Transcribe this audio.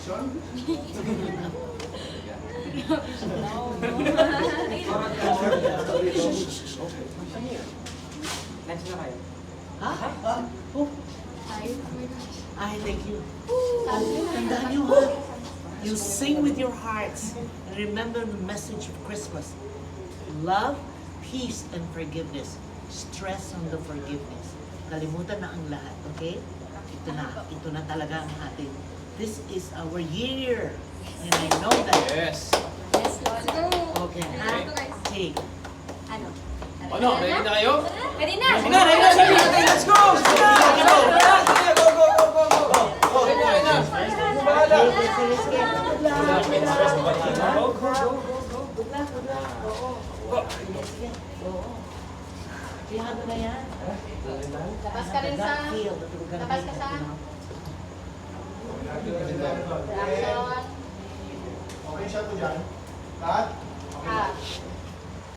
Action? Next na kayo. Ha? Oh. Ay, thank you. Tandaan niyo ha. You sing with your hearts and remember the message of Christmas. Love, peace, and forgiveness. Stress on the forgiveness. Kalimutan na ang lahat, okay? Ito na talaga ang atin. This is our year. And I know that. Yes. Let's go. Okay, ha? Take. Ano? Ano, ready na kayo? Ready na! Ready na, sabi natin. Let's go! Let's go! Go, go, go, go, go! Go, ready na. Bahala. Kiyado na yan. Labas ka rin sa... Labas ka sa... Action. Okay siya po dyan. Cut. Ah.